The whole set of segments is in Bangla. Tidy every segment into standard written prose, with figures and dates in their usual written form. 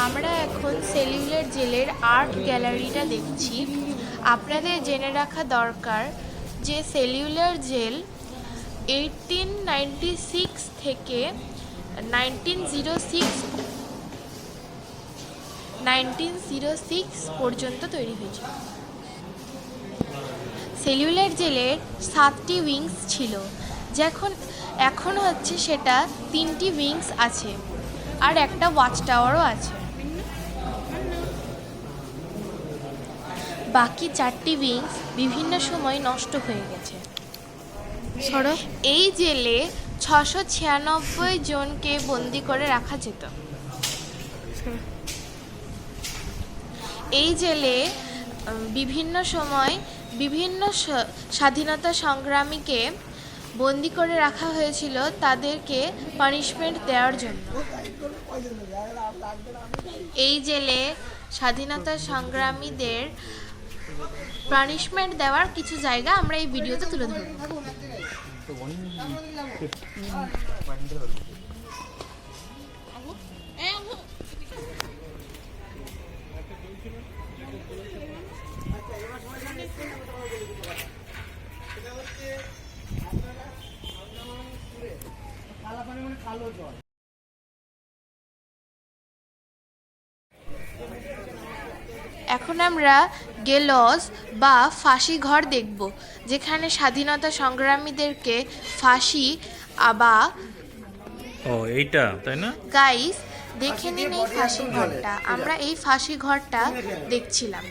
আমরা এখন সেলুলার জেলের আর্ট গ্যালারিটা দেখছি। আপনাদের জেনে রাখা দরকার যে সেলুলার জেল 1896 থেকে 1906 পর্যন্ত তৈরি হয়েছিল। সেলুলার জেলের 7টি উইংস ছিল, এখন হচ্ছে সেটা 3টি উইংস আছে আর একটা ওয়াচ টাওয়ারও আছে। বাকি 4টি উইংস বিভিন্ন সময় নষ্ট হয়ে গেছে। এই জেলে 696 জনকে বন্দি করে রাখা যেত। এই জেলে বিভিন্ন সময় বিভিন্ন স্বাধীনতা সংগ্রামীকে বন্দি করে রাখা হয়েছিল তাদেরকে পানিশমেন্ট দেওয়ার জন্য। এই জেলে স্বাধীনতা সংগ্রামীদের পানিশমেন্ট দেওয়ার কিছু জায়গা আমরা এই ভিডিওতে তুলে ধরব। এখন আমরা গেলস বা ফাঁসি ঘর দেখব, যেখানে স্বাধীনতা সংগ্রামীদেরকে ফাঁসি বা এইটা তাই না গাইস দেখে নিন এই ফাঁসি ঘরটা। আমরা এই ফাঁসি ঘরটা দেখছিলাম।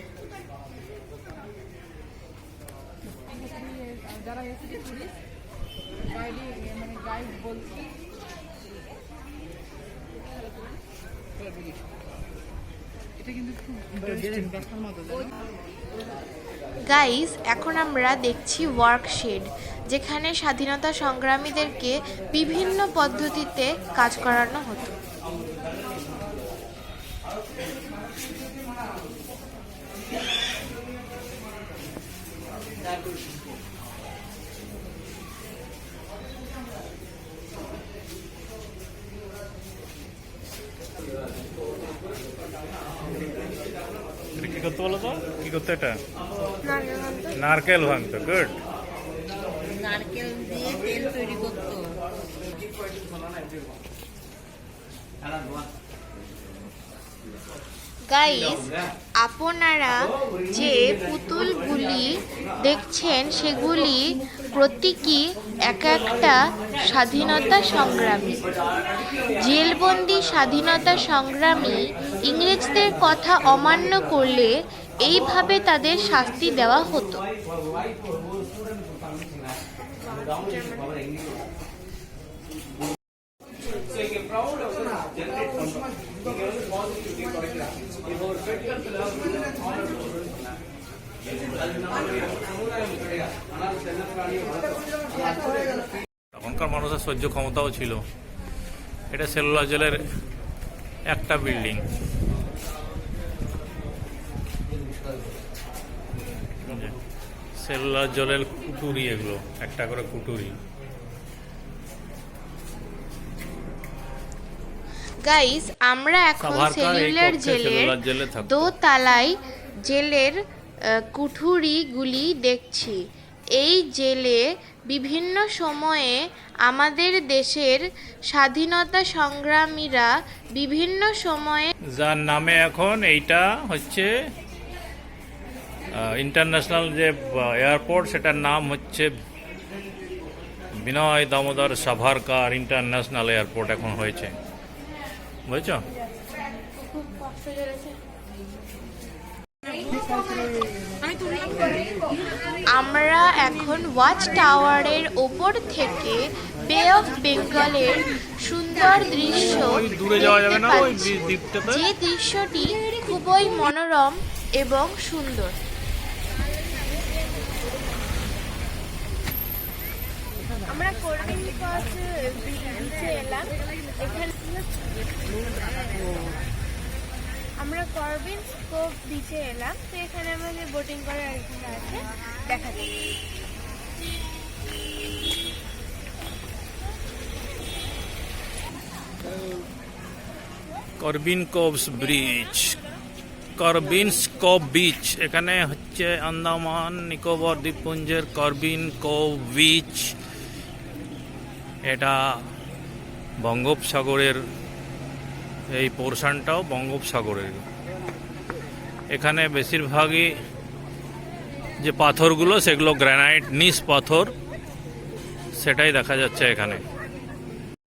গাইস এখন আমরা দেখছি ওয়ার্কশেড, যেখানে স্বাধীনতা সংগ্রামীদেরকে বিভিন্ন পদ্ধতিতে কাজ করানো হতো। কি করতে বলো তো? কি করতে? এটা নারকেল ভাঙতো। গুড। নারকেল দিয়ে তেল তৈরি করতো। গাইস আপনারা যে পুতুলগুলি দেখছেন সেগুলি প্রতীকী এক একটা স্বাধীনতা সংগ্রামী। জেলবন্দি স্বাধীনতা সংগ্রামী ইংরেজদের কথা অমান্য করলে এইভাবে তাদের শাস্তি দেওয়া হতো। তখনকার মানুষের সহ্য ক্ষমতাও ছিল। এটা সেলুলার জেলের একটা বিল্ডিং। সেলুলার জেলের কুটুরি, এগুলো একটা করে কুটুরি। গাইস আমরা এখন সেলুলার জেলের দোতলায় জেলের কুঠুরিগুলি দেখছি। এই জেলে বিভিন্ন সময়ে আমাদের দেশের স্বাধীনতা সংগ্রামীরা বিভিন্ন সময়ে, যার নামে এখন এইটা হচ্ছে ইন্টারন্যাশনাল যে এয়ারপোর্ট, সেটার নাম হচ্ছে বিনয় দামোদর সাভারকার ইন্টারন্যাশনাল এয়ারপোর্ট এখন হয়েছে। বুঝছো? আমরা এখন ওয়াচ টাওয়ারের ওপর থেকে বে অফ বেঙ্গলের সুন্দর দৃশ্য দেখতে পাচ্ছি, যে দৃশ্যটি খুবই মনোরম এবং সুন্দর। আমরা করবিন বিচে এলাম। আমরা করবিন কোভ বিচে এলাম, তো এখানে আমাদের বোটিং করার আরেকটা আছে, দেখা যাচ্ছে। করবিন কোভস ব্রিজ, করবিনস কোভ বিচ, এখানে হচ্ছে আন্দামান নিকোবর দ্বীপপুঞ্জের করবিন কোভ বিচ। এটা বঙ্গোপসাগরের, এই পোর্শনটাও বঙ্গোপসাগরের। এখানে বেশিরভাগই যে পাথরগুলো সেগুলো গ্রানাইট নিস পাথর, সেটাই দেখা যাচ্ছে এখানে।